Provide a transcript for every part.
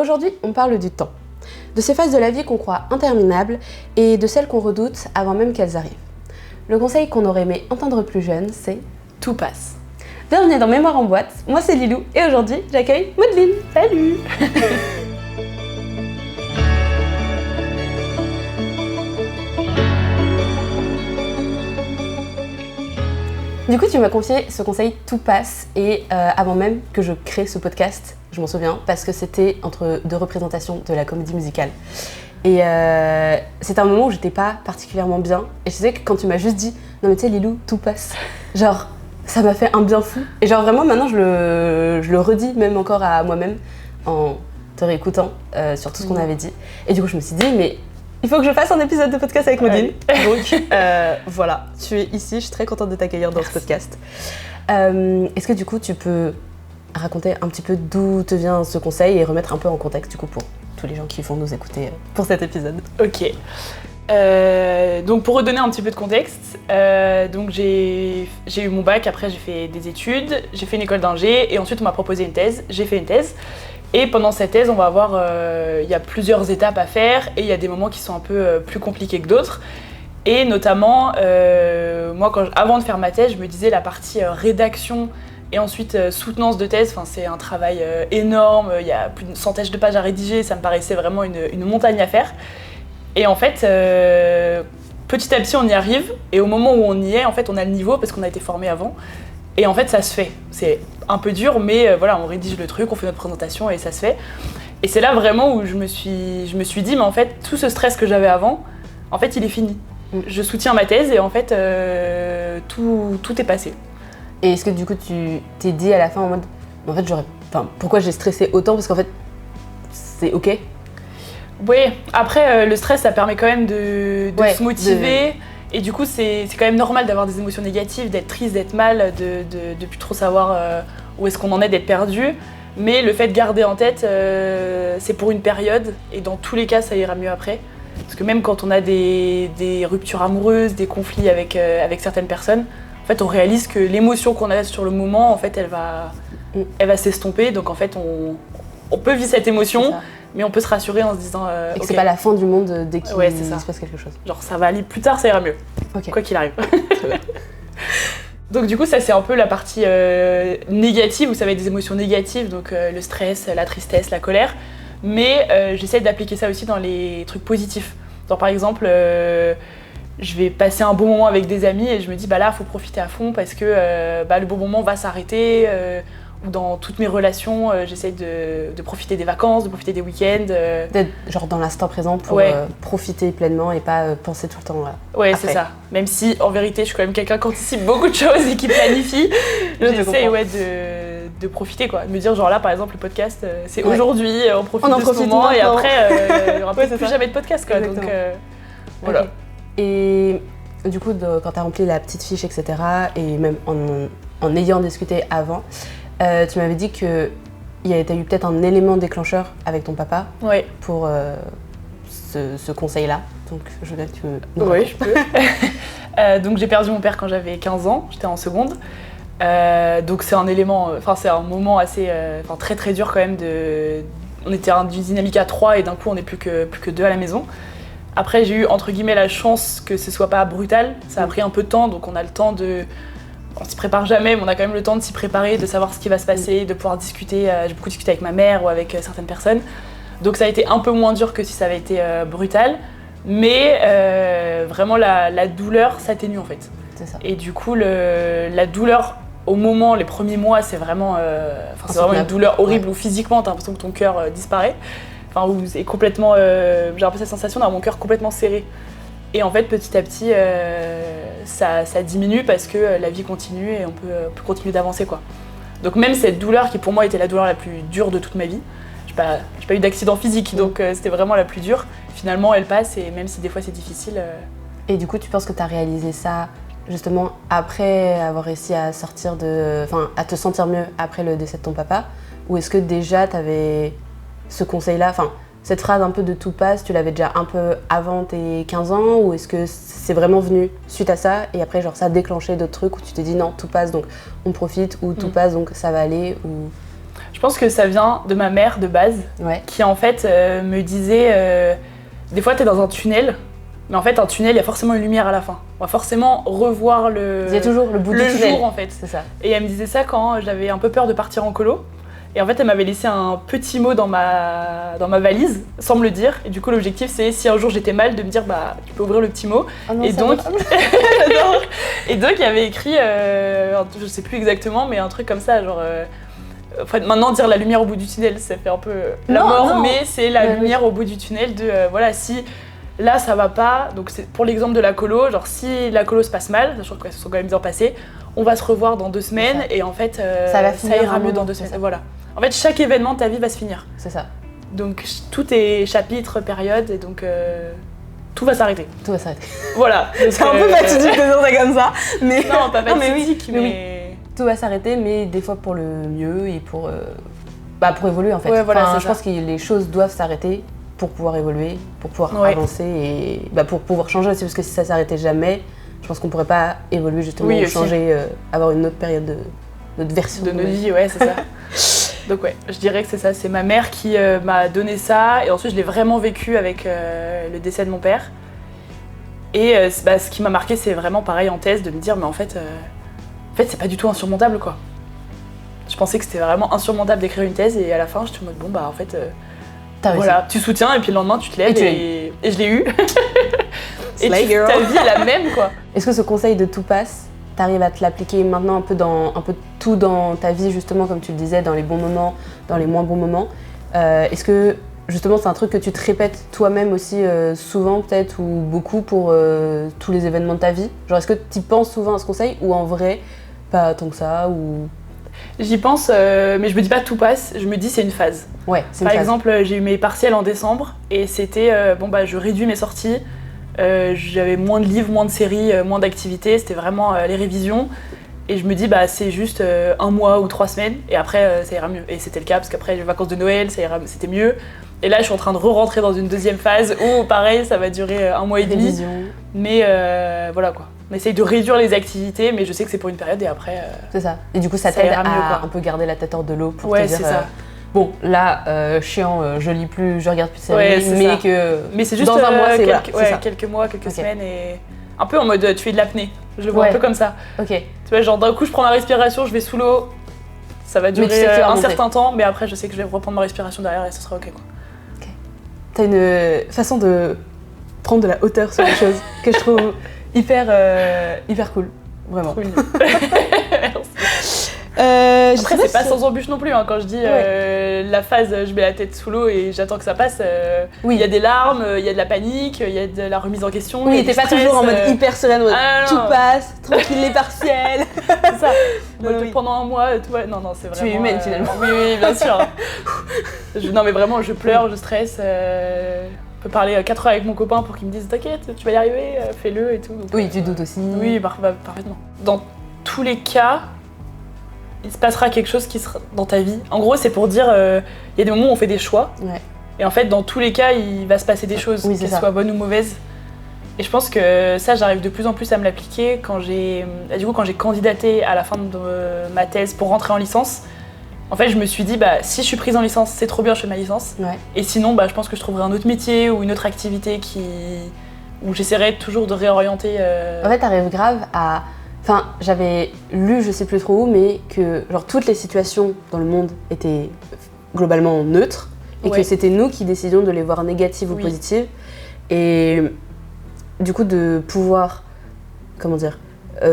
Aujourd'hui, on parle du temps, de ces phases de la vie qu'on croit interminables et de celles qu'on redoute avant même qu'elles arrivent. Le conseil qu'on aurait aimé entendre plus jeune, c'est « tout passe ». Bienvenue dans Mémoire en boîte, moi c'est Lilou et aujourd'hui j'accueille Maudeline. Salut. Du coup, tu m'as confié ce conseil « tout passe » et avant même que je crée ce podcast, je m'en souviens, parce que c'était entre deux représentations de la comédie musicale. Et c'était un moment où j'étais pas particulièrement bien. Et je sais que quand tu m'as juste dit « non mais tu sais Lilou, tout passe », genre ça m'a fait un bien fou. Et genre vraiment maintenant je le redis même encore à moi-même en te réécoutant sur tout ce qu'on avait dit. Et du coup je me suis dit mais il faut que je fasse un épisode de podcast avec Maudeline. Donc voilà, tu es ici, je suis très contente de t'accueillir dans ce podcast. Est-ce que du coup tu peux raconter un petit peu d'où te vient ce conseil et remettre un peu en contexte du coup pour tous les gens qui vont nous écouter pour cet épisode? Ok. Donc pour redonner un petit peu de contexte, donc j'ai eu mon bac, après j'ai fait des études, j'ai fait une école d'ingé et ensuite on m'a proposé une thèse, j'ai fait une thèse. Et pendant cette thèse, on va avoir, il y a plusieurs étapes à faire et il y a des moments qui sont un peu plus compliqués que d'autres. Et notamment, moi, avant de faire ma thèse, je me disais la partie rédaction et ensuite soutenance de thèse, c'est un travail énorme, il y a plus d'une centaine de pages à rédiger, ça me paraissait vraiment une montagne à faire. Et en fait, petit à petit, on y arrive et au moment où on y est, en fait, on a le niveau parce qu'on a été formé avant. Et en fait, ça se fait. C'est un peu dur, mais voilà, on rédige le truc, on fait notre présentation et ça se fait. Et c'est là vraiment où je me suis dit, mais en fait, tout ce stress que j'avais avant, en fait, il est fini. Je soutiens ma thèse et en fait, tout est passé. Et est-ce que du coup, tu t'es dit à la fin en mode, en fait, pourquoi j'ai stressé autant? Parce qu'en fait, c'est ok. Oui, après, le stress, ça permet quand même de se motiver. Et du coup, c'est quand même normal d'avoir des émotions négatives, d'être triste, d'être mal, de plus trop savoir où est-ce qu'on en est, d'être perdu. Mais le fait de garder en tête, c'est pour une période et dans tous les cas, ça ira mieux après. Parce que même quand on a des ruptures amoureuses, des conflits avec certaines personnes, en fait, on réalise que l'émotion qu'on a sur le moment, en fait, elle va s'estomper. Donc en fait, on peut vivre cette émotion. Mais on peut se rassurer en se disant et que c'est pas la fin du monde dès qu'il se passe quelque chose. Genre ça va aller plus tard, ça ira mieux. Okay. Quoi qu'il arrive. Très bien. Donc du coup ça c'est un peu la partie négative où ça va être des émotions négatives, donc le stress, la tristesse, la colère. Mais j'essaie d'appliquer ça aussi dans les trucs positifs. Genre par exemple je vais passer un bon moment avec des amis et je me dis bah là faut profiter à fond parce que le bon moment va s'arrêter. Ou dans toutes mes relations, j'essaie de profiter des vacances, de profiter des week-ends. D'être genre dans l'instant présent pour profiter pleinement et pas penser tout le temps Ouais, après. C'est ça. Même si, en vérité, je suis quand même quelqu'un qui anticipe beaucoup de choses et qui planifie, j'essaie de profiter, quoi. De me dire, genre là, par exemple, le podcast, c'est aujourd'hui, on profite de ce moment et après, il n'y aura plus jamais de podcast, quoi. Donc, voilà. Okay. Et du coup, quand tu as rempli la petite fiche, etc., et même en ayant discuté avant, tu m'avais dit qu'il y a eu peut-être un élément déclencheur avec ton papa pour ce conseil-là. Donc je veux bien que tu me Oui, je peux. Donc j'ai perdu mon père quand j'avais 15 ans, j'étais en seconde. Donc c'est un élément, c'est un moment assez, très très dur quand même. On était d'une dynamique à 3 et d'un coup on n'est plus que 2 à la maison. Après j'ai eu entre guillemets la chance que ce soit pas brutal, ça a pris un peu de temps donc on a le temps de... On s'y prépare jamais, mais on a quand même le temps de s'y préparer, de savoir ce qui va se passer, de pouvoir discuter. J'ai beaucoup discuté avec ma mère ou avec certaines personnes. Donc ça a été un peu moins dur que si ça avait été brutal. Mais vraiment la douleur s'atténue en fait. C'est ça. Et du coup, la douleur au moment, les premiers mois, c'est vraiment, c'est vraiment une douleur horrible où physiquement, t'as l'impression que ton cœur disparaît. Où c'est complètement, j'ai un peu cette sensation d'avoir mon cœur complètement serré. Et en fait, petit à petit, ça diminue parce que la vie continue et on peut continuer d'avancer, quoi. Donc même cette douleur qui pour moi était la douleur la plus dure de toute ma vie, j'ai pas eu d'accident physique, donc c'était vraiment la plus dure. Finalement, elle passe et même si des fois c'est difficile. Et du coup, tu penses que tu as réalisé ça justement après avoir réussi à à te sentir mieux après le décès de ton papa? Ou est-ce que déjà tu avais ce conseil-là, cette phrase un peu de tout passe, tu l'avais déjà un peu avant tes 15 ans ou est-ce que c'est vraiment venu suite à ça et après genre ça a déclenché d'autres trucs où tu t'es dit non tout passe donc on profite ou tout passe donc ça va aller ou... pense que ça vient de ma mère de base, qui en fait me disait des fois t'es dans un tunnel, mais en fait un tunnel il y a forcément une lumière à la fin. On va forcément revoir il y a toujours le bout du tunnel. Jour en fait. C'est ça. Et elle me disait ça quand j'avais un peu peur de partir en colo. Et en fait elle m'avait laissé un petit mot dans ma valise sans me le dire. Et du coup l'objectif c'est si un jour j'étais mal de me dire bah tu peux ouvrir le petit mot. Oh non, et donc il y avait écrit je sais plus exactement mais un truc comme ça genre enfin, maintenant dire la lumière au bout du tunnel ça fait un peu la mort mais c'est la lumière au bout du tunnel de voilà si là ça va pas donc c'est pour l'exemple de la colo genre si la colo se passe mal sachant que ça se sont quand même bien passées on va se revoir dans 2 semaines et en fait ça ira mieux dans 2 semaines voilà en fait chaque événement de ta vie va se finir c'est ça donc tout est chapitre période et donc tout va s'arrêter. Tout va s'arrêter. Voilà. C'est un peu fatidique de dire ça comme ça. Mais... Non, pas fatidique, mais... Oui. Tout va s'arrêter, mais des fois pour le mieux et pour évoluer en fait. Ouais, voilà, je pense que les choses doivent s'arrêter pour pouvoir évoluer, pour pouvoir avancer et pour pouvoir changer aussi. Parce que si ça s'arrêtait jamais, je pense qu'on pourrait pas évoluer justement, ou changer, avoir une autre période notre version de notre vie, ouais, c'est ça. Donc ouais, je dirais que c'est ça, c'est ma mère qui m'a donné ça et ensuite je l'ai vraiment vécu avec le décès de mon père. Et ce qui m'a marqué c'est vraiment pareil en thèse de me dire mais en fait c'est pas du tout insurmontable quoi. Je pensais que c'était vraiment insurmontable d'écrire une thèse et à la fin j'étais en mode bon bah en fait voilà, tu soutiens et puis le lendemain tu te lèves et je l'ai eu. Et ta vie est la même quoi. Est-ce que ce conseil de tout passe t'arrives à te l'appliquer maintenant un peu tout dans ta vie justement comme tu le disais, dans les bons moments, dans les moins bons moments. Est-ce que justement c'est un truc que tu te répètes toi-même aussi souvent peut-être ou beaucoup pour tous les événements de ta vie? Genre est-ce que tu penses souvent à ce conseil ou en vrai pas tant que ça ou... J'y pense mais je me dis pas tout passe, je me dis c'est une phase. Ouais, c'est une phase. Par exemple j'ai eu mes partiels en décembre et c'était je réduis mes sorties. J'avais moins de livres, moins de séries, moins d'activités, c'était vraiment les révisions et je me dis c'est juste 1 mois ou 3 semaines et après ça ira mieux et c'était le cas parce qu'après les vacances de Noël c'était mieux et là je suis en train de re-rentrer dans une deuxième phase où pareil ça va durer 1 mois et demi mais voilà quoi on essaye de réduire les activités mais je sais que c'est pour une période et après c'est ça et du coup ça t'aide à un peu garder la tête hors de l'eau pour te dire c'est ça. Bon, là, chiant, je lis plus, je regarde plus de séries, mais c'est juste dans un mois, c'est quelques mois, quelques semaines et un peu en mode tu fais de l'apnée. Je le vois un peu comme ça. Ok. Tu vois, genre d'un coup je prends ma respiration, je vais sous l'eau, ça va durer un certain temps, mais après je sais que je vais reprendre ma respiration derrière et ce sera ok quoi. Ok. T'as une façon de prendre de la hauteur sur les choses que je trouve hyper cool, vraiment. Cool. Merci. Après c'est pas sans embûche non plus quand je dis la phase je mets la tête sous l'eau et j'attends que ça passe il y a des larmes, il y a de la panique, il y a de la remise en question. Oui, t'es pas toujours en mode hyper sereine, tout passe, tranquille les partiels. C'est ça. Pendant 1 mois, non c'est vraiment... Tu es humaine finalement. Oui, bien sûr. Non mais vraiment je pleure, je stresse. On peut parler 4 heures avec mon copain pour qu'il me dise t'inquiète, tu vas y arriver, fais-le et tout. Donc, oui, tu doutes aussi. Oui, parfaitement. Dans tous les cas, il se passera quelque chose qui sera dans ta vie. En gros, c'est pour dire, il y a des moments où on fait des choix. Ouais. Et en fait, dans tous les cas, il va se passer des choses, qu'elles soient bonnes ou mauvaises. Et je pense que ça, j'arrive de plus en plus à me l'appliquer quand j'ai candidaté à la fin de ma thèse pour rentrer en licence. En fait, je me suis dit, si je suis prise en licence, c'est trop bien, je fais ma licence. Ouais. Et sinon, je pense que je trouverai un autre métier ou une autre activité où j'essaierai toujours de réorienter. En fait, t'arrives grave à... Enfin, j'avais lu, je sais plus trop où, mais que genre toutes les situations dans le monde étaient globalement neutres et que c'était nous qui décidions de les voir négatives ou positives. Et du coup, de pouvoir,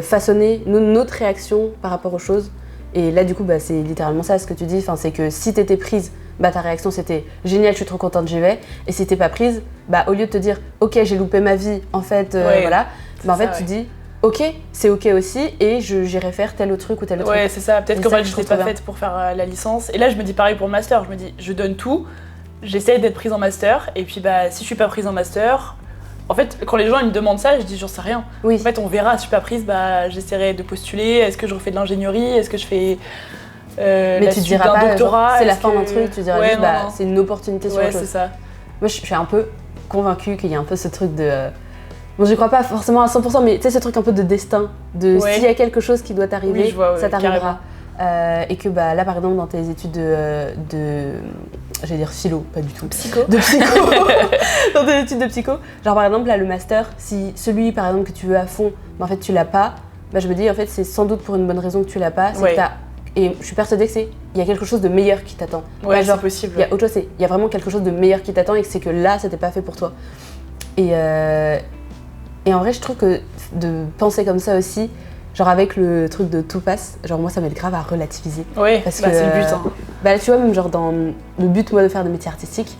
façonner notre réaction par rapport aux choses. Et là, du coup, c'est littéralement ça ce que tu dis. Enfin, c'est que si t'étais prise, ta réaction c'était génial, je suis trop contente, j'y vais. Et si t'es pas prise, au lieu de te dire ok, j'ai loupé ma vie, en fait, voilà, en fait, tu dis ok, c'est ok aussi, et j'irai faire tel autre truc ou tel autre truc. Ouais, c'est ça. Peut-être que moi, je n'étais pas faite pour faire la licence. Et là, je me dis pareil pour le master. Je me dis, je donne tout, j'essaie d'être prise en master, et puis si je suis pas prise en master, en fait, quand les gens ils me demandent ça, je dis j'en sais rien. Oui. En fait, on verra. Si je suis pas prise, j'essaierai de postuler. Est-ce que je refais de l'ingénierie? Est-ce que je fais mais tu diras pas, doctorat, c'est la fin d'un truc, tu diras juste, c'est une opportunité sur autre chose. C'est ça. Moi, je suis un peu convaincue qu'il y a un peu ce truc de... Bon, j'y crois pas forcément à 100%, mais tu sais, ce truc un peu de destin, de s'il y a quelque chose qui doit t'arriver, ça t'arrivera. et que bah, là par exemple dans tes études j'allais dire philo, pas du tout. Psycho. De psycho. Dans tes études de psycho. Genre par exemple là le master, si celui par exemple que tu veux à fond, mais en fait tu l'as pas, bah je me dis en fait c'est sans doute pour une bonne raison que tu l'as pas, c'est que t'as... Et je suis persuadée que il y a quelque chose de meilleur qui t'attend. Ouais, bah, genre, c'est possible. Il y a autre chose, il y a vraiment quelque chose de meilleur qui t'attend et que c'est que là c'était pas fait pour toi. Et en vrai je trouve que de penser comme ça aussi, genre avec le truc de tout passe, genre moi ça m'aide grave à relativiser. Ouais, parce bah que c'est le but. Hein. Bah tu vois même genre dans le but moi de faire des métiers artistiques,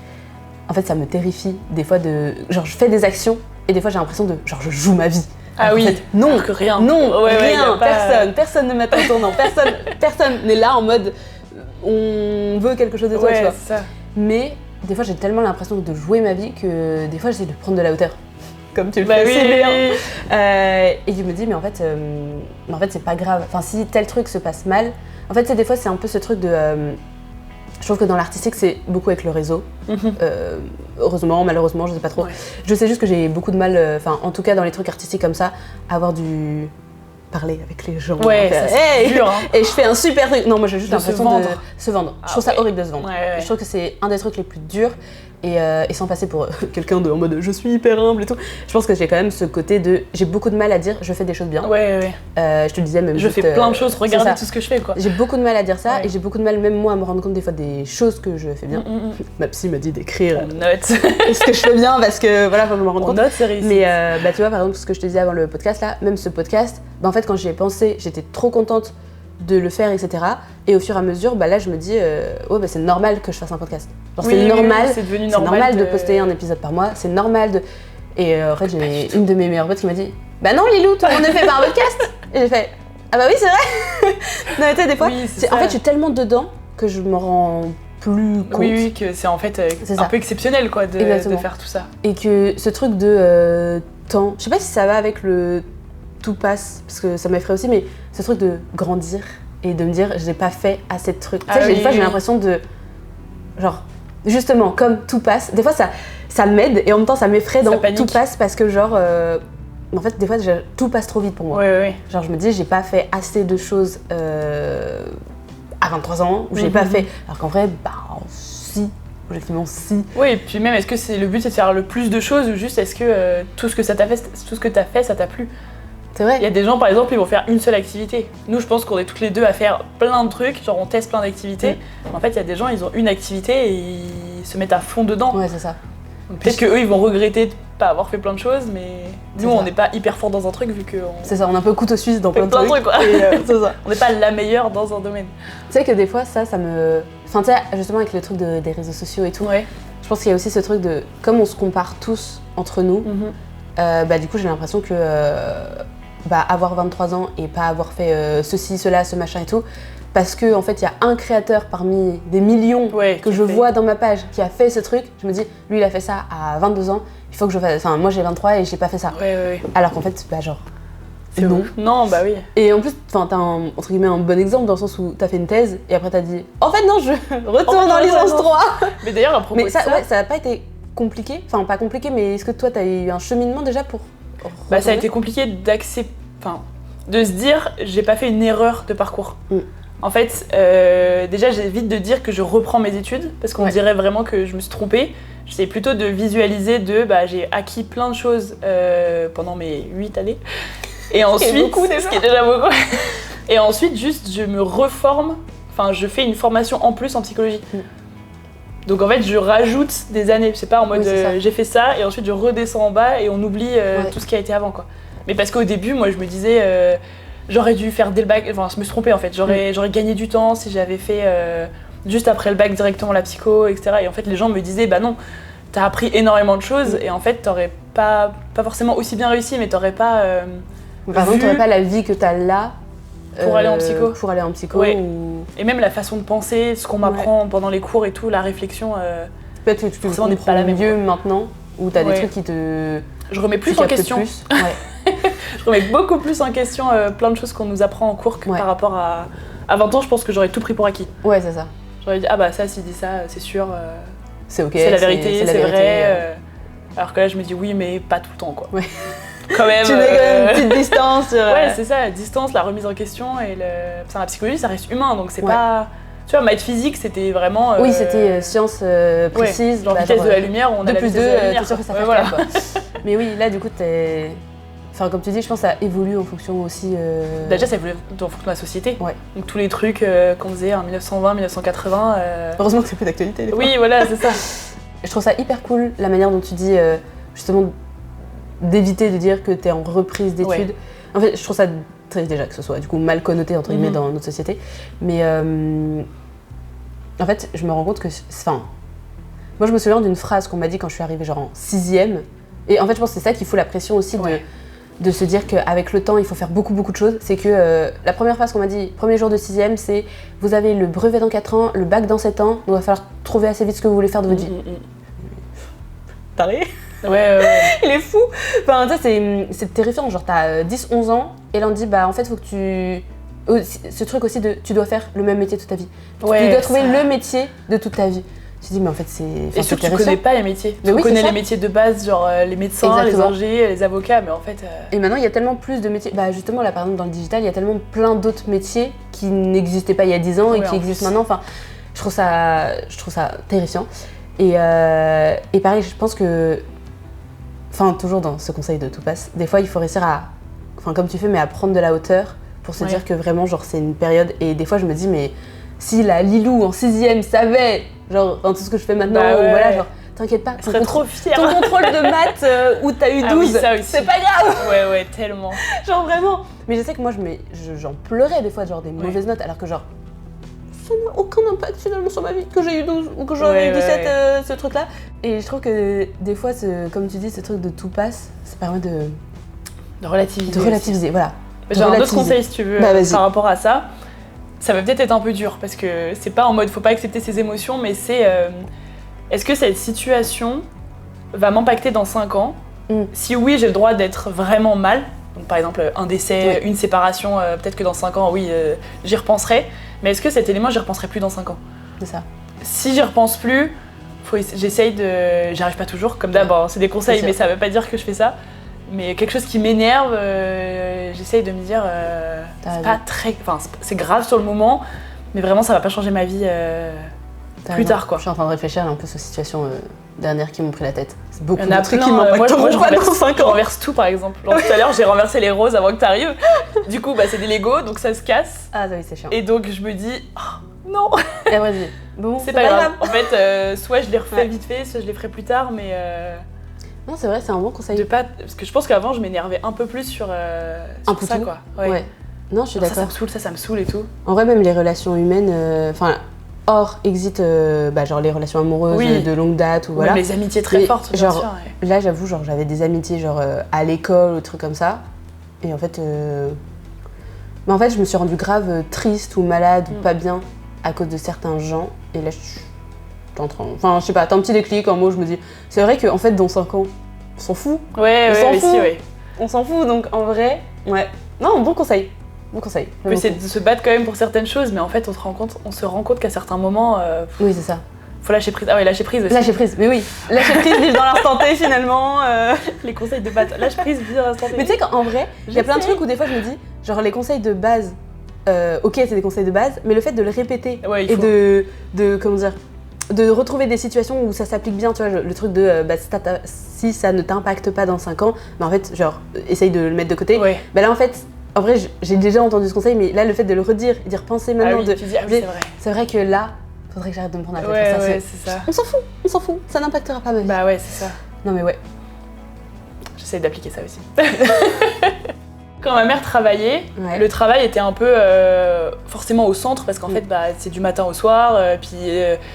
en fait ça me terrifie des fois de genre je fais des actions et des fois j'ai l'impression de genre je joue ma vie. Ah oui. En fait, non, que rien. Non, Ouais, rien, pas... personne ne m'attend tournant, personne n'est là en mode on veut quelque chose de toi, tu vois. C'est ça. Mais des fois j'ai tellement l'impression de jouer ma vie que des fois j'essaie de prendre de la hauteur. Comme tu le bah fais oui, si bien. Oui. Et je me dis mais en fait c'est pas grave. Enfin si tel truc se passe mal, en fait des fois c'est un peu ce truc de je trouve que dans l'artistique c'est beaucoup avec le réseau. Heureusement, malheureusement, je sais pas trop. Ouais. Je sais juste que j'ai beaucoup de mal, en tout cas dans les trucs artistiques comme ça, à avoir du parler avec les gens. Ouais, ça c'est dur. Hein. Et je fais un super truc. Non, moi j'ai juste l'impression de se vendre. Ah, je trouve ça horrible de se vendre. Ouais. Je trouve que c'est un des trucs les plus durs. Et sans passer pour quelqu'un en mode je suis hyper humble et tout, je pense que j'ai quand même ce côté de j'ai beaucoup de mal à dire je fais des choses bien. Ouais. Je te le disais même. Je fais plein de choses, regardez tout ce que je fais quoi. J'ai beaucoup de mal à dire ça et j'ai beaucoup de mal même moi à me rendre compte des fois des choses que je fais bien. Ma psy m'a dit d'écrire. On note. Ce que je fais bien parce que voilà, faut me rendre compte. On note, c'est réussi. Mais bah, tu vois, par exemple, ce que je te disais avant le podcast là, même ce podcast, bah, en fait, quand j'y ai pensé, j'étais trop contente de le faire, etc. Et au fur et à mesure, bah, là, je me dis, ouais, bah, c'est normal que je fasse un podcast. Genre, c'est normal, c'est devenu normal de poster un épisode par mois, c'est normal de. Et en fait, j'ai une de mes meilleures potes qui m'a dit, bah non, Lilou, tout le monde ne fait pas un podcast. Et j'ai fait, ah bah oui, c'est vrai. Non, mais tu sais, des fois, en fait, je suis tellement dedans que je m'en rends plus compte. Oui, que c'est en fait un peu exceptionnel quoi de faire tout ça. Et que ce truc de temps, je sais pas si ça va avec le tout passe, parce que ça m'effraie aussi, mais ce truc de grandir et de me dire j'ai pas fait assez de trucs. Tu sais, des fois j'ai l'impression de, genre, justement, comme tout passe, des fois ça m'aide et en même temps ça m'effraie dans tout passe parce que genre, en fait des fois tout passe trop vite pour moi. Ouais. Genre je me dis j'ai pas fait assez de choses à 23 ans, où j'ai pas fait, alors qu'en vrai, bah si. Objectivement, si. Oui, et puis même, est-ce que c'est le but, c'est de faire le plus de choses ou juste est-ce que tout ce que t'as fait, ça t'a plu? C'est vrai. Il y a des gens, par exemple, ils vont faire une seule activité. Nous, je pense qu'on est toutes les deux à faire plein de trucs, genre on teste plein d'activités. En fait, il y a des gens, ils ont une activité et ils se mettent à fond dedans. Ouais, c'est ça. Peut-être qu'eux, ils vont regretter de pas avoir fait plein de choses, mais nous, on n'est pas hyper fort dans un truc vu que. C'est ça, on est un peu couteau suisse dans plein de trucs. Quoi. C'est ça. On n'est pas la meilleure dans un domaine. Tu sais que des fois, ça me. Enfin, tu sais, justement, avec le truc des réseaux sociaux et tout, je pense qu'il y a aussi ce truc de. Comme on se compare tous entre nous, bah, du coup, j'ai l'impression que. Avoir 23 ans et pas avoir fait ceci, cela, ce machin et tout, parce que en fait il y a un créateur parmi des millions que je vois dans ma page qui a fait ce truc, je me dis lui il a fait ça à 22 ans, il faut que je fasse, enfin moi j'ai 23 et j'ai pas fait ça. Alors qu'en fait bah genre non. Non, bah oui. Et en plus t'as entre guillemets un bon exemple dans le sens où t'as fait une thèse et après t'as dit en fait non je retourne en licence 3. Mais d'ailleurs à propos de ça ça a pas été compliqué, enfin pas compliqué mais est-ce que toi t'as eu un cheminement déjà pour bah ça a été compliqué d'accepter, de se dire j'ai pas fait une erreur de parcours. En fait, déjà j'évite de dire que je reprends mes études parce qu'on dirait vraiment que je me suis trompée. J'essaie plutôt de visualiser j'ai acquis plein de choses pendant mes 8 années. Et ensuite, ce qui est déjà beaucoup. Et ensuite juste je me reforme, je fais une formation en plus en psychologie. Donc en fait, je rajoute des années, c'est pas en mode j'ai fait ça et ensuite je redescends en bas et on oublie tout ce qui a été avant quoi. Mais parce qu'au début, moi je me disais j'aurais dû faire dès le bac, je me suis trompée en fait, j'aurais gagné du temps si j'avais fait juste après le bac directement la psycho, etc. Et en fait les gens me disaient bah non, t'as appris énormément de choses et en fait t'aurais pas forcément aussi bien réussi mais t'aurais pas par exemple t'aurais pas la vie que t'as là pour aller en psycho. Pour aller en psycho ou... Et même la façon de penser, ce qu'on m'apprend pendant les cours et tout, la réflexion. Peut-être que tu comprends pas la mieux maintenant, où t'as des trucs qui te. Je remets plus en question. Je remets beaucoup plus en question plein de choses qu'on nous apprend en cours que par rapport à 20 ans, je pense que j'aurais tout pris pour acquis. Ouais, c'est ça. J'aurais dit, ah bah ça, s'il dit ça, c'est sûr. C'est ok. C'est la vérité, c'est vrai. Alors que là, je me dis oui, mais pas tout le temps quoi. quand même. Tu mets quand même une petite distance sur. Ouais, c'est ça, la distance, la remise en question et la psychologie, ça reste humain, donc c'est Ouais. pas. Tu vois, maths physique, c'était vraiment. Oui, c'était science précise. Genre vitesse de la lumière, on a 2 la plus vitesse 2, de la lumière. t'es sûr que ça fait Ouais, voilà. 4, quoi. Mais oui, là, du coup, t'es. Enfin, comme tu dis, je pense que ça évolue en fonction aussi. Déjà, ça évolue en fonction de la société. Ouais. Donc tous les trucs qu'on faisait en 1920, 1980. Heureusement que c'est plus d'actualité. des fois. Oui, voilà, c'est ça. Je trouve ça hyper cool la manière dont tu dis justement d'éviter de dire que t'es en reprise d'études. Ouais. En fait, je trouve ça triste déjà que ce soit du coup mal connoté entre guillemets dans notre société. Mais en fait, je me rends compte que, enfin, moi je me souviens d'une phrase qu'on m'a dit quand je suis arrivée genre en 6e. Et en fait, je pense que c'est ça qui fout la pression aussi de se dire qu'avec le temps, il faut faire beaucoup de choses. C'est que la première phrase qu'on m'a dit, premier jour de 6e, c'est vous avez le brevet dans 4 ans, le bac dans 7 ans, donc il va falloir trouver assez vite ce que vous voulez faire de votre vie. Parlez. Ouais. Il est fou. Enfin, ça, c'est terrifiant. Genre, t'as 10-11 ans, et là, on te dit, bah, en fait, faut que tu. Ce truc aussi de tu dois faire le même métier toute ta vie. Ouais, tu dois trouver ça. le métier de toute ta vie. Tu te dis, mais en fait, c'est. Et surtout, tu connais pas les métiers. Mais Tu oui, connais c'est ça. les métiers de base, genre les médecins, Exactement. les ingés, les avocats, mais en fait. Et maintenant, il y a tellement plus de métiers. Bah, justement, là, par exemple, dans le digital, il y a tellement plein d'autres métiers qui n'existaient pas il y a 10 ans et Ouais, qui en existent plus. maintenant. Enfin, je trouve ça terrifiant. Et pareil, je pense que. Enfin, toujours dans ce conseil de tout passe, des fois, il faut réussir à. Enfin, comme tu fais, mais à prendre de la hauteur pour se dire que vraiment, genre, c'est une période. Et des fois, je me dis, mais si la Lilou en 6e savait, genre, dans tout ce que je fais maintenant, Bah ouais. ou voilà, genre, t'inquiète pas. Je serais trop fière. Ton contrôle de maths où t'as eu 12, Ah oui, ça aussi. c'est pas grave! Ouais, tellement. Genre vraiment. Mais je sais que moi, j'en pleurais des fois, genre des mauvaises notes, alors que genre, ça n'a aucun impact finalement sur ma vie, que j'ai eu 12 ou que j'aurais eu 17, ce truc-là. Et je trouve que des fois, comme tu dis, ce truc de tout passe, ça permet de relativiser, voilà. J'ai un autre conseil si tu veux Bah, vas-y. par rapport à ça. Ça va peut-être être un peu dur parce que c'est pas en mode faut pas accepter ses émotions, mais c'est est-ce que cette situation va m'impacter dans 5 ans? Si oui, j'ai le droit d'être vraiment mal. Donc par exemple un décès, une séparation, peut-être que dans 5 ans, oui, j'y repenserai. Mais est-ce que cet élément, j'y repenserai plus dans 5 ans? C'est ça. Si j'y repense plus, j'essaye de... J'y arrive pas toujours, comme d'hab, hein, c'est des conseils, mais ça veut pas dire que je fais ça. Mais quelque chose qui m'énerve, j'essaye de me dire, c'est pas très... Enfin, c'est grave sur le moment, mais vraiment, ça va pas changer ma vie plus tard, quoi. Je suis en train de réfléchir un peu aux situations dernières qui m'ont pris la tête. C'est beaucoup Il y en a de trucs plein, qui m'ont moi, je renverse tout, par exemple. Genre, tout à l'heure, j'ai renversé les roses avant que t'arrives. Du coup, bah, c'est des Legos, donc ça se casse. Ah oui, c'est chiant. Et donc, je me dis, oh, non. Et après, je dis, bon, c'est pas grave. En fait, soit je les refais vite fait, soit je les ferai plus tard, mais... Non, c'est vrai, c'est un bon conseil. Parce que je pense qu'avant, je m'énervais un peu plus sur ça, quoi. Ouais. Non, je suis d'accord. Ça me saoule et tout. En vrai, même les relations humaines, enfin, hors exit, genre les relations amoureuses de longue date ou voilà. Les amitiés très fortes, bien sûr. Là, j'avoue, genre, j'avais des amitiés genre à l'école ou trucs comme ça. Et en fait, je me suis rendue grave triste ou malade ou pas bien à cause de certains gens. Et là, je suis en train... Enfin, je sais pas, t'as un petit déclic en moi, je me dis... C'est vrai qu'en fait, dans 5 ans, on s'en fout. Ouais, On s'en fout, donc en vrai... Ouais. Non, bon conseil. Bon conseil. On peut essayer de se battre quand même pour certaines choses, mais en fait, on se rend compte qu'à certains moments... Oui, c'est ça. Faut lâcher prise. Ah ouais, lâcher prise aussi. Lâcher prise, mais oui. Lâcher prise, vivre dans l'instant T finalement. Les conseils de battre. Lâche prise, vivre dans l'instant T. Mais tu sais qu'en vrai, il y a plein de trucs où des fois je me dis, genre les conseils de base, ok, c'est des conseils de base, mais le fait de le répéter et de comment dire, de retrouver des situations où ça s'applique bien, tu vois, le truc de si ça ne t'impacte pas dans 5 ans, mais en fait, genre, essaye de le mettre de côté. Ouais. Bah là en fait, en vrai, j'ai déjà entendu ce conseil, mais là le fait de le redire, d'y repenser maintenant, tu dis, c'est vrai. C'est vrai que là, faudrait que j'arrête de me prendre la tête pour ça. C'est ça. On s'en fout, ça n'impactera pas ma vie. Bah ouais, c'est ça. Non mais ouais. J'essaie d'appliquer ça aussi. Quand ma mère travaillait, le travail était un peu forcément au centre parce qu'en fait c'est du matin au soir, puis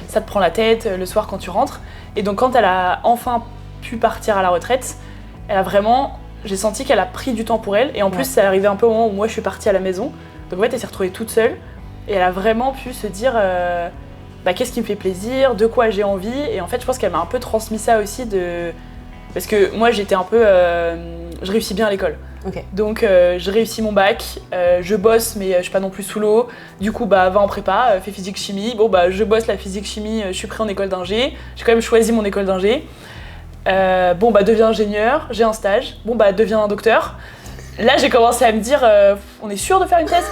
ça te prend la tête le soir quand tu rentres. Et donc quand elle a enfin pu partir à la retraite, j'ai senti qu'elle a pris du temps pour elle. Et en plus, ça arrivait un peu au moment où moi je suis partie à la maison. Donc en fait, elle s'est retrouvée toute seule et elle a vraiment pu se dire qu'est-ce qui me fait plaisir, de quoi j'ai envie. Et en fait, je pense qu'elle m'a un peu transmis ça aussi parce que moi j'étais un peu... je réussis bien à l'école. Okay. Donc je réussis mon bac, je bosse mais je suis pas non plus sous l'eau. Du coup va en prépa, fais physique-chimie. Bon je bosse la physique-chimie, je suis pris en école d'ingé. J'ai quand même choisi mon école d'ingé. Bon bah deviens ingénieur, j'ai un stage, bon bah deviens un docteur. Là j'ai commencé à me dire, on est sûr de faire une thèse?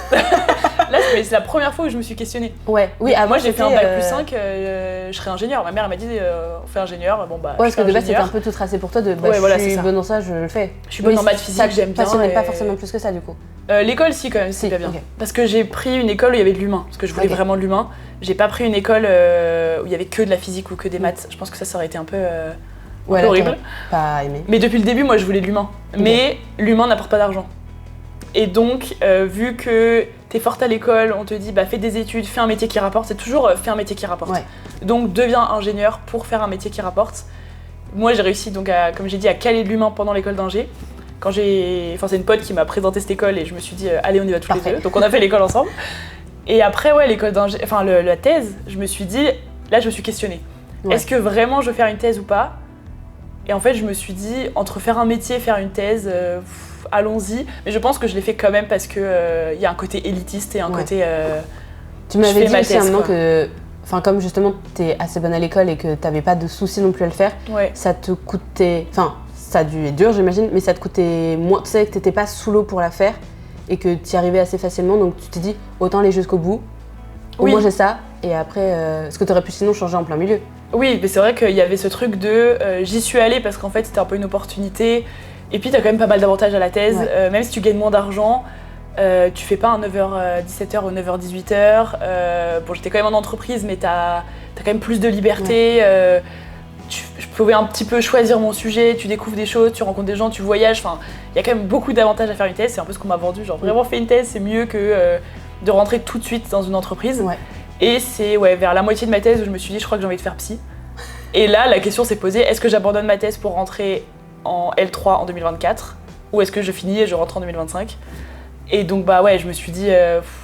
Là c'est la première fois où je me suis questionnée. Ouais, oui, Moi j'ai fait un bac plus 5, je serais ingénieur. Ma mère elle m'a dit, on fait ingénieur, bon bah ouais, je parce que de base c'était ingénieur. un peu tout tracé pour toi de Ouais, voilà, je c'est suis ça. bonne dans ça, je le fais. Je suis bonne en maths physique, j'aime bien. Ça passionnait et- pas forcément plus que ça du coup. L'école si quand même, c'est bien. ok. Parce que j'ai pris une école où il y avait de l'humain, parce que je voulais Ok. vraiment de l'humain. J'ai pas pris une école où il y avait que de la physique ou que des maths. Je pense que ça aurait été un peu Ouais, là, horrible. t'aurais pas aimé. Mais depuis le début, moi, je voulais de l'humain. Mais l'humain n'apporte pas d'argent. Et donc, vu que t'es forte à l'école, on te dit, bah, fais des études, fais un métier qui rapporte. C'est toujours fais un métier qui rapporte. Ouais. Donc, deviens ingénieur pour faire un métier qui rapporte. Moi, j'ai réussi, donc, comme j'ai dit, à caler de l'humain pendant l'école d'ingé. C'est une pote qui m'a présenté cette école et je me suis dit, allez, on y va tous les deux. Donc, on a fait l'école ensemble. Et après, ouais, l'école d'ingé, la thèse, je me suis dit, là, je me suis questionnée. Ouais. Est-ce que vraiment je veux faire une thèse ou pas? Et en fait, je me suis dit, entre faire un métier et faire une thèse, allons-y. Mais je pense que je l'ai fait quand même parce qu'il y a un côté élitiste et un côté... Tu m'avais fais dit ma aussi à un thèse, moment quoi. que, comme justement t'es assez bonne à l'école et que t'avais pas de soucis non plus à le faire, Ouais. ça te coûtait, ça a dû être dur j'imagine, mais ça te coûtait moins, tu savais que t'étais pas sous l'eau pour la faire et que t'y arrivais assez facilement, donc tu t'es dit autant aller jusqu'au bout, au Oui. moins j'ai ça, et après, ce que t'aurais pu sinon changer en plein milieu. Oui, mais c'est vrai qu'il y avait ce truc de j'y suis allée parce qu'en fait c'était un peu une opportunité. Et puis t'as quand même pas mal d'avantages à la thèse, Ouais. même si tu gagnes moins d'argent. Tu fais pas un 9h-17h ou 9h-18h. Bon, j'étais quand même en entreprise, mais t'as quand même plus de liberté. Je pouvais un petit peu choisir mon sujet, tu découvres des choses, tu rencontres des gens, tu voyages. Enfin, il y a quand même beaucoup d'avantages à faire une thèse. C'est un peu ce qu'on m'a vendu. Genre, vraiment, fais une thèse, c'est mieux que de rentrer tout de suite dans une entreprise. Ouais. Et c'est vers la moitié de ma thèse où je me suis dit, je crois que j'ai envie de faire psy. Et là, la question s'est posée, est-ce que j'abandonne ma thèse pour rentrer en L3 en 2024 ou est-ce que je finis et je rentre en 2025? Et donc je me suis dit,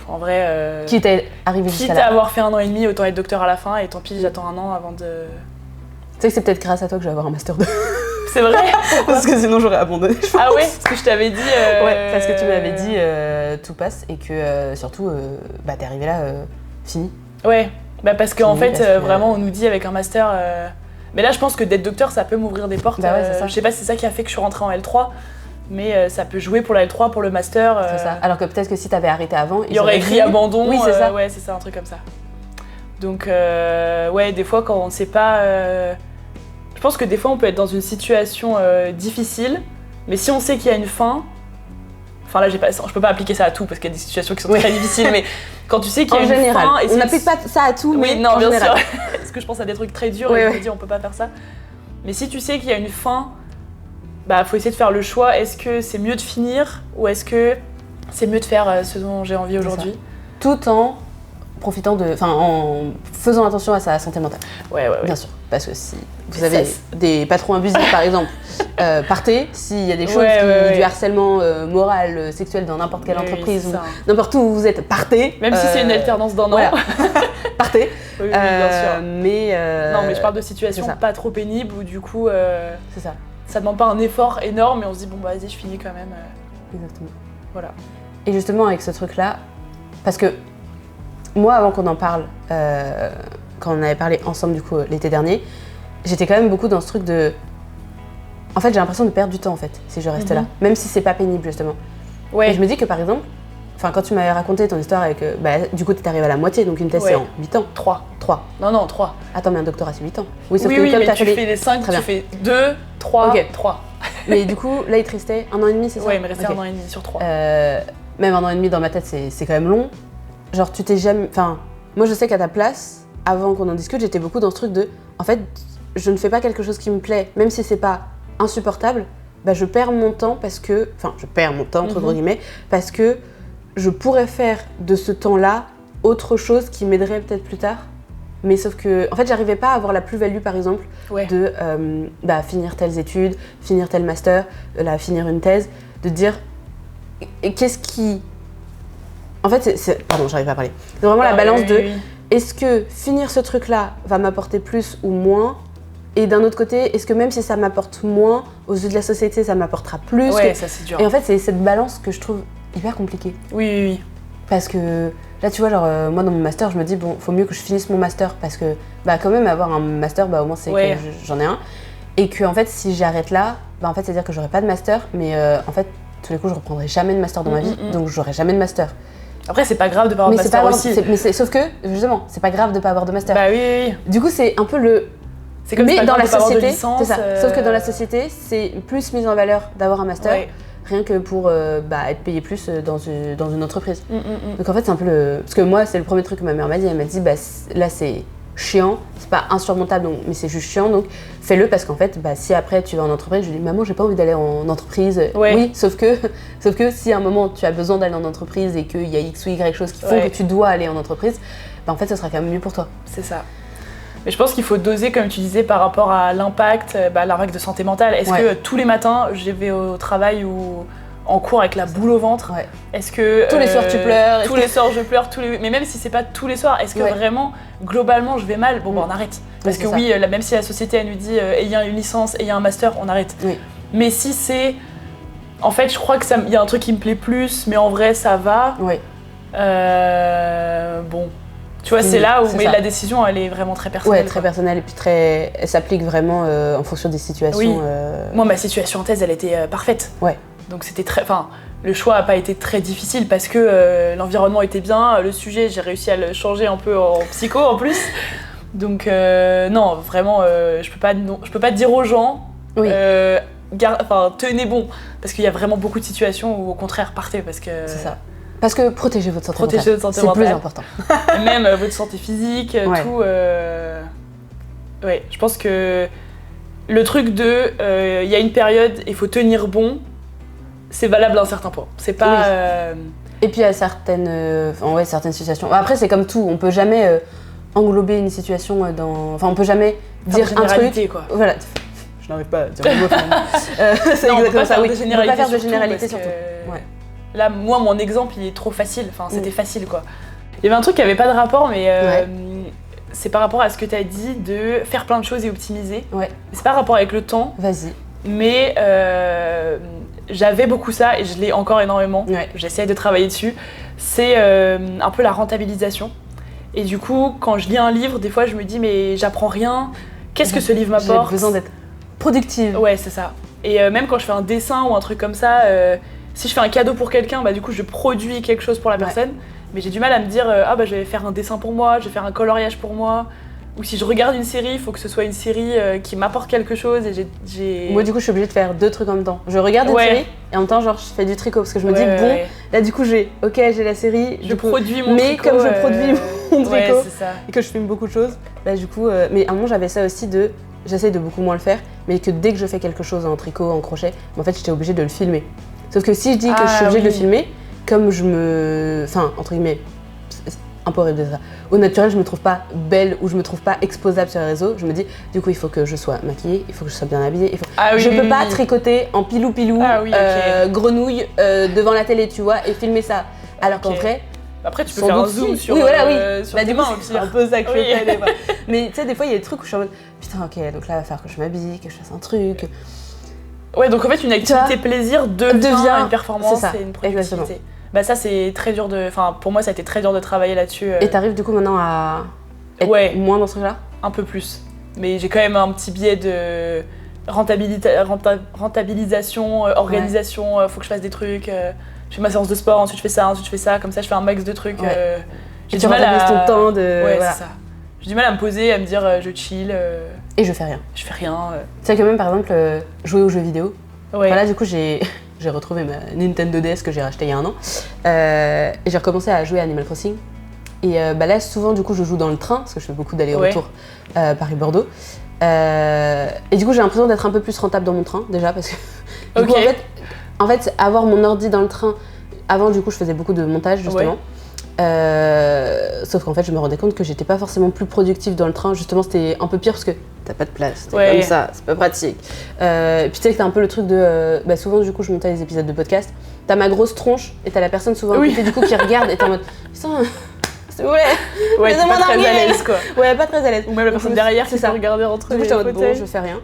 en vrai, Quitte à arriver quitte jusqu'à à là. avoir fait 1 an et demi, autant être docteur à la fin et tant pis, j'attends 1 an avant de... Tu sais que c'est peut-être grâce à toi que je vais avoir un master 2. C'est vrai? Parce que sinon j'aurais abandonné. Ah ouais, parce que je t'avais dit... Ouais, parce que tu m'avais dit tout passe et que surtout t'es arrivé là, fini. Ouais, parce qu'en Fini, fait, parce que- vraiment, on nous dit avec un master... Mais là, je pense que d'être docteur, ça peut m'ouvrir des portes. Bah ouais, c'est ça. Je sais pas si c'est ça qui a fait que je suis rentrée en L3, mais ça peut jouer pour la L3, pour le master. C'est ça. Alors que peut-être que si t'avais arrêté avant, Il y aurait écrit dit- abandon. Oui, c'est ça. Ouais, c'est ça, un truc comme ça. Donc, des fois, quand on sait pas... Je pense que des fois, on peut être dans une situation difficile, mais si on sait qu'il y a une fin... Enfin là, je peux pas appliquer ça à tout, parce qu'il y a des situations qui sont très difficiles, mais quand tu sais qu'il y a En une général, fin... on n'applique pas ça à tout, mais Oui, non, en bien général. sûr. Parce que je pense à des trucs très durs Oui, et je oui. me dis on peut pas faire ça. Mais si tu sais qu'il y a une fin, faut essayer de faire le choix. Est-ce que c'est mieux de finir ou est-ce que c'est mieux de faire ce dont j'ai envie aujourd'hui? Tout en profitant en faisant attention à sa santé mentale. Ouais. Bien sûr, parce que si vous Mais avez ça, des patrons abusifs par exemple, partez. S'il y a des choses, Ouais. du harcèlement moral, sexuel dans n'importe quelle Oui, entreprise c'est ou ça. n'importe où vous êtes, partez. Même si c'est une alternance d'un an. Voilà. Partez. Oui, bien sûr. Mais Non, mais je parle de situations c'est ça. pas trop pénibles où du coup c'est ça, ça demande pas un effort énorme et on se dit bon vas-y je finis quand même. exactement. Voilà. Et justement avec ce truc-là, parce que moi avant qu'on en parle, quand on avait parlé ensemble du coup l'été dernier, j'étais quand même beaucoup dans ce truc de... En fait j'ai l'impression de perdre du temps en fait, si je restais là, même si c'est pas pénible justement. Ouais. Et je me dis que par exemple, quand tu m'avais raconté ton histoire avec... du coup t'es arrivé à la moitié, donc une thèse c'est en 8 ans. 3. 3. Non, 3. Attends mais un doctorat c'est 8 ans. Oui, sauf Oui, que comme mais t'as tu fait fais les 5, Très tu bien. fais 2, 3, Ok. 3. Mais du coup là il te restait 1 an et demi, c'est ça? Ouais, il me restait Ok. 1 an et demi sur 3. Même 1 an et demi dans ma tête, c'est quand même long. Genre, tu t'es jamais. Moi, je sais qu'à ta place, avant qu'on en discute, j'étais beaucoup dans ce truc de. En fait, je ne fais pas quelque chose qui me plaît, même si c'est pas insupportable, je perds mon temps parce que. Enfin, je perds mon temps, entre gros guillemets, parce que je pourrais faire de ce temps-là autre chose qui m'aiderait peut-être plus tard. Mais sauf que. En fait, j'arrivais pas à avoir la plus-value, par exemple, Ouais. de finir telles études, finir tel master, finir une thèse, de dire. Et qu'est-ce qui... En fait, pardon, j'arrive pas à parler. C'est vraiment la balance de... Oui. Est-ce que finir ce truc-là va m'apporter plus ou moins? Et d'un autre côté, est-ce que même si ça m'apporte moins, aux yeux de la société, ça m'apportera plus? Ouais, ça c'est dur. Et en fait, c'est cette balance que je trouve hyper compliquée. Oui. Parce que là, tu vois, moi dans mon master, je me dis, bon, faut mieux que je finisse mon master. Parce que, quand même, avoir un master, au moins, c'est Ouais. que j'en ai un. Et que en fait, si j'arrête là, bah, en fait, c'est-à-dire que j'aurai pas de master, mais en fait, tous les coups, je reprendrai jamais de master dans ma vie, donc j'aurai jamais de master. Après, c'est pas grave de pas avoir de master aussi. Sauf que, justement, c'est pas grave de pas avoir de master. Bah oui. Du coup, c'est un peu le... C'est comme mais dans la société, licence, c'est ça. Sauf que dans la société, c'est plus mis en valeur d'avoir un master, rien que pour être payé plus dans une entreprise. Donc en fait, c'est un peu le... Parce que moi, c'est le premier truc que ma mère m'a dit. Elle m'a dit, bah là, c'est chiant, c'est pas insurmontable, donc, mais c'est juste chiant, donc fais-le parce qu'en fait, bah, si après tu vas en entreprise, je lui dis, maman, j'ai pas envie d'aller en entreprise. Oui, sauf que si à un moment tu as besoin d'aller en entreprise et qu'il y a X ou Y choses qui font que tu dois aller en entreprise, bah en fait, ce sera quand même mieux pour toi. C'est ça. Mais je pense qu'il faut doser, comme tu disais, par rapport à l'impact de santé mentale. Est-ce que tous les matins, je vais au travail ou en cours avec la boule au ventre? Est-ce que tous les soirs tu pleures? Tous les soirs je pleure, mais même si c'est pas tous les soirs, est-ce que vraiment, globalement, je vais mal? Bon, bah on arrête. Parce que oui, même si la société, elle nous dit ayez une licence, ayez un master, on arrête. Mais si c'est... En fait, je crois qu'il y a un truc qui me plaît plus, mais en vrai, ça va. Bon... Tu vois, c'est là où la décision, elle est vraiment très personnelle. Ouais, très personnelle, et puis elle s'applique vraiment en fonction des situations. Oui. Moi, ma situation en thèse, elle était parfaite. Donc c'était très... Enfin, le choix n'a pas été très difficile parce que l'environnement était bien, le sujet, j'ai réussi à le changer un peu en psycho en plus. Donc non, vraiment, je peux pas dire aux gens, tenez bon, parce qu'il y a vraiment beaucoup de situations où au contraire, partez, parce que... C'est ça. Parce que protégez votre santé mentale, c'est le plus important. Même votre santé physique, tout. Ouais, je pense que le truc de il y a une période, il faut tenir bon, c'est valable à un certain point. C'est pas. Et puis à certaines situations. Après, c'est comme tout, on peut jamais englober une situation dans. Enfin, on peut jamais dire un truc. Quoi. Voilà. Je n'arrive pas à dire le mot. C'est exactement ça. Oui. On ne peut pas faire de généralité surtout. Là, moi, mon exemple, il est trop facile. Enfin, c'était facile, quoi. Il y avait un truc qui n'avait pas de rapport, mais c'est par rapport à ce que tu as dit de faire plein de choses et optimiser. C'est pas rapport avec le temps. Vas-y. Mais j'avais beaucoup ça et je l'ai encore énormément. J'essaie de travailler dessus. C'est un peu la rentabilisation. Et du coup, quand je lis un livre, des fois, je me dis, mais j'apprends rien. Qu'est-ce que ce livre m'apporte? J'ai besoin d'être productive. Ouais, c'est ça. Et même quand je fais un dessin ou un truc comme ça... Si je fais un cadeau pour quelqu'un, bah du coup je produis quelque chose pour la personne, mais j'ai du mal à me dire je vais faire un dessin pour moi, je vais faire un coloriage pour moi. Ou si je regarde une série, il faut que ce soit une série qui m'apporte quelque chose et j'ai... Moi du coup je suis obligée de faire 2 trucs en même temps. Je regarde une série et en même temps genre je fais du tricot parce que je me dis là du coup j'ai la série, je produis mon mais tricot, comme je produis mon tricot c'est ça. Et que je filme beaucoup de choses, là du coup mais à un moment j'avais ça aussi j'essaie de beaucoup moins le faire, mais que dès que je fais quelque chose en tricot, en crochet, en fait j'étais obligée de le filmer. Sauf que si je dis que je suis obligée de le filmer, comme enfin, entre guillemets, c'est un peu horrible de ça. Au naturel, je me trouve pas belle ou je me trouve pas exposable sur les réseaux. Je me dis, du coup, il faut que je sois maquillée, il faut que je sois bien habillée. Je peux pas tricoter en pilou-pilou, grenouille devant la télé, tu vois, et filmer ça. Alors qu'en vrai... Après, tu peux faire un zoom sur sur tes du mains coup, aussi. C'est un peu ça que je fais. Mais tu sais, des fois, il y a des trucs où je suis en mode, putain, ok, donc là, il va falloir que je m'habille, que je fasse un truc... Ouais, donc en fait, une activité plaisir devient une performance et une productivité. Exactement. Bah ça, c'est très dur de... Enfin, pour moi, ça a été très dur de travailler là-dessus. Et t'arrives du coup maintenant à être moins dans ce truc-là? Un peu plus. Mais j'ai quand même un petit biais de rentabilisation, organisation, faut que je fasse des trucs. Je fais ma séance de sport, ensuite je fais ça, comme ça je fais un max de trucs. J'ai du mal à... ton temps de... Ouais, c'est ça. J'ai du mal à me poser, à me dire je chill. Et je fais rien. Je fais rien. Tu sais que même par exemple, jouer aux jeux vidéo. Là du coup j'ai retrouvé ma Nintendo DS que j'ai rachetée il y a 1 an. Et j'ai recommencé à jouer à Animal Crossing. Et là souvent du coup je joue dans le train, parce que je fais beaucoup d'allers-retours Paris-Bordeaux. Et du coup j'ai l'impression d'être un peu plus rentable dans mon train déjà, parce que du coup, en fait avoir mon ordi dans le train, avant du coup je faisais beaucoup de montage justement. Sauf qu'en fait je me rendais compte que j'étais pas forcément plus productive dans le train, justement c'était un peu pire parce que t'as pas de place, t'es comme ça, c'est pas pratique. Et puis tu sais que t'as un peu le truc de, souvent du coup je montais les épisodes de podcast, t'as ma grosse tronche et t'as la personne souvent à côté du coup qui regarde et t'es en mode, putain, ouais, t'es pas très à l'aise quoi. Ouais, pas très à l'aise. Ou même la personne derrière qui peut regarder entre les fauteuils. Bon, je fais rien.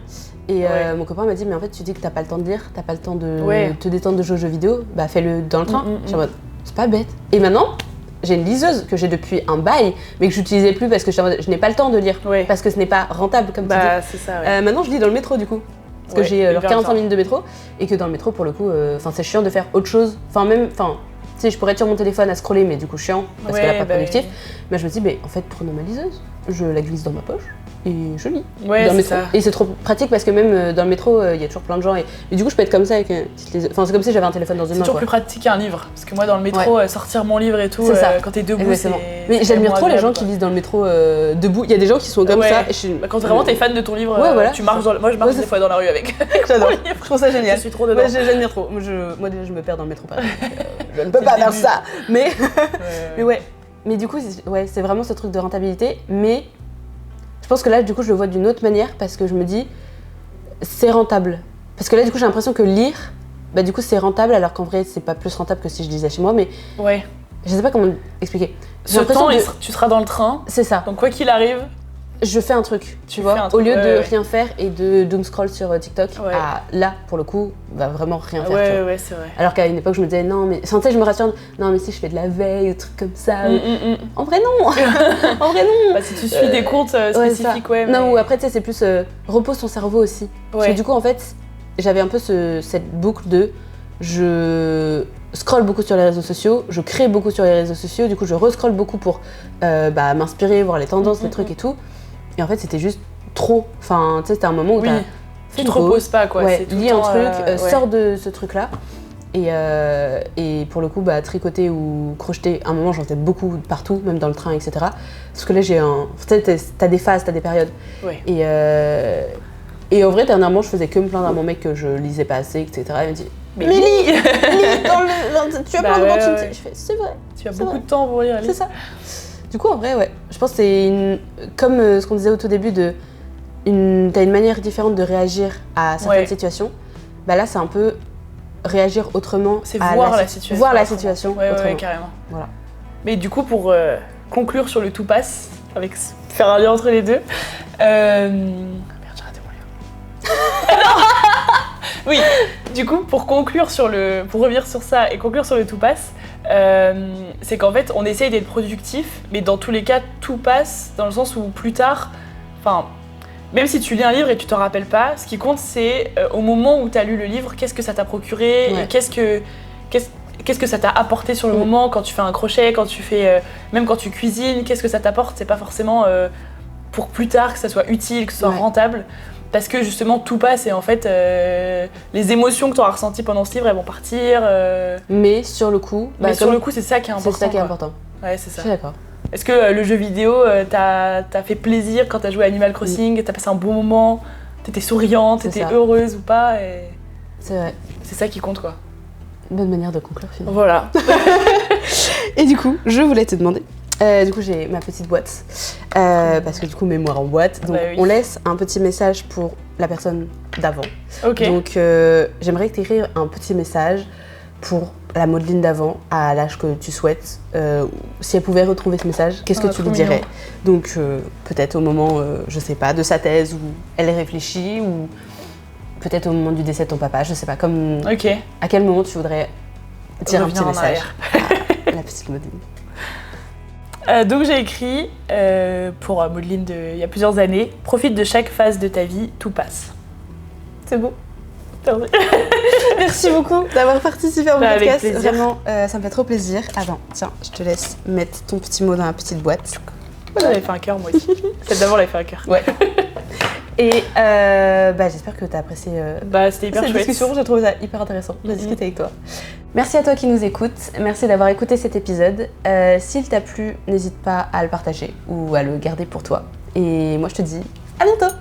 Et mon copain m'a dit, mais en fait tu dis que t'as pas le temps de lire, t'as pas le temps de te détendre de jouer aux jeux vidéo, bah fais-le dans le train. Je suis en mode, c'est pas bête. Et maintenant, j'ai une liseuse que j'ai depuis un bail, mais que j'utilisais plus parce que je n'ai pas le temps de lire, parce que ce n'est pas rentable comme tu dis. C'est ça, ouais. Maintenant, je lis dans le métro du coup. Parce que j'ai 45 minutes de métro, et que dans le métro, pour le coup, c'est chiant de faire autre chose. Tu sais, je pourrais être sur mon téléphone à scroller, mais du coup chiant, parce qu'elle n'est pas productif. Mais je me dis, en fait, prenons ma liseuse, je la glisse dans ma poche, et je lis. Dans le métro. Ça. Et c'est trop pratique parce que même dans le métro, il y a toujours plein de gens. Et du coup, je peux être comme ça avec une petite liseuse. Enfin, c'est comme si j'avais un téléphone dans une main. C'est toujours plus pratique qu'un livre. Parce que moi, dans le métro, sortir mon livre et tout, quand t'es debout, c'est. Mais j'admire trop les gens qui lisent dans le métro debout. Il y a des gens qui sont comme ça. Et quand vraiment t'es fan de ton livre, tu marches dans. Moi, je marche des fois dans la rue avec. J'adore. Je trouve ça génial. Je suis trop dedans. J'admire trop. Moi, déjà, je me perds dans le métro, par exemple. Je ne peux pas faire ça. Mais ouais. Mais du coup, c'est vraiment ce truc de rentabilité. Mais je pense que là, du coup, je le vois d'une autre manière parce que je me dis, c'est rentable. Parce que là, du coup, j'ai l'impression que lire, du coup, c'est rentable, alors qu'en vrai, c'est pas plus rentable que si je lisais chez moi. Mais je sais pas comment expliquer. Ce temps, tu seras dans le train. C'est ça. Donc, quoi qu'il arrive, je fais un truc, tu vois, au lieu de rien faire et de doom scroll sur TikTok, là, pour le coup, va vraiment rien faire. Ouais, c'est vrai. Alors qu'à une époque, je me disais, non, mais sans ça, je me rassure, non, mais si je fais de la veille, des trucs comme ça. En vrai, non. En vrai, non. Si tu suis des comptes spécifiques, Non, ou après, tu sais, c'est plus repose ton cerveau aussi. Parce que du coup, en fait, j'avais un peu cette boucle de je scrolle beaucoup sur les réseaux sociaux, je crée beaucoup sur les réseaux sociaux, du coup, je rescrolle beaucoup pour m'inspirer, voir les tendances, les trucs et tout. Et en fait, c'était juste trop. Enfin, tu sais, c'était un moment où tu te reposes pas, quoi. Lis un truc, sors de ce truc-là. Et pour le coup, tricoter ou crocheter, à un moment, j'en faisais beaucoup partout, même dans le train, etc. Parce que là, tu sais, t'as des phases, t'as des périodes. Et en vrai, dernièrement, je faisais que me plaindre à mon mec que je lisais pas assez, etc. Il me dit, mais lis tu as plein d'opportunités. Je fais, c'est vrai. Tu as beaucoup de temps pour lire. C'est ça. Du coup, en vrai, je pense que c'est comme ce qu'on disait au tout début, t'as une manière différente de réagir à certaines situations. Là, c'est un peu réagir autrement. C'est voir la situation. Voir la situation autrement. Ouais, carrément. Voilà. Mais du coup, pour conclure sur le tout passe, faire un lien entre les deux. Merde, j'ai raté mon lien. Oui, du coup, pour revenir sur ça et conclure sur le tout passe, c'est qu'en fait, on essaye d'être productif, mais dans tous les cas, tout passe dans le sens où plus tard, même si tu lis un livre et tu t'en rappelles pas, ce qui compte, c'est au moment où tu as lu le livre, qu'est-ce que ça t'a procuré, et qu'est-ce que ça t'a apporté sur le moment, quand tu fais un crochet, quand tu fais, même quand tu cuisines, qu'est-ce que ça t'apporte. C'est pas forcément pour plus tard que ça soit utile, que ce soit rentable. Parce que justement tout passe et en fait les émotions que tu auras ressenties pendant ce livre elles vont partir. Mais sur le coup, sur le coup c'est ça qui est important. C'est ça qui est important. Ouais, c'est ça. Je suis d'accord. Est-ce que le jeu vidéo t'a fait plaisir quand t'as joué à Animal Crossing, t'as passé un bon moment, t'étais souriante, t'étais heureuse ou pas C'est vrai. C'est ça qui compte quoi. Bonne manière de conclure finalement. Voilà. Et du coup, je voulais te demander. Du coup, j'ai ma petite boîte, parce que du coup, mémoire en boîte. Donc, on laisse un petit message pour la personne d'avant. Okay. Donc, j'aimerais t'écrire un petit message pour la Maudelyne d'avant, à l'âge que tu souhaites. Si elle pouvait retrouver ce message, qu'est-ce que tu lui dirais ? Donc, peut-être au moment, je sais pas, de sa thèse où elle réfléchit, ou peut-être au moment du décès de ton papa, je sais pas. Comme à quel moment tu voudrais dire un petit message à la petite Maudelyne ? Donc j'ai écrit pour Maudelyne il y a plusieurs années, profite de chaque phase de ta vie, tout passe. C'est beau. Merci beaucoup d'avoir participé au podcast. Avec plaisir. Vraiment, ça me fait trop plaisir. Attends, tiens, je te laisse mettre ton petit mot dans la petite boîte. J'avais fait un cœur moi aussi. Celle d'avant, elle avait fait un cœur. Ouais. Et j'espère que tu as apprécié c'était hyper cette chouette. discussion. J'ai trouvé ça hyper intéressant de discuter avec toi. Merci à toi qui nous écoute. Merci d'avoir écouté cet épisode. S'il t'a plu, n'hésite pas à le partager ou à le garder pour toi. Et moi, je te dis à bientôt.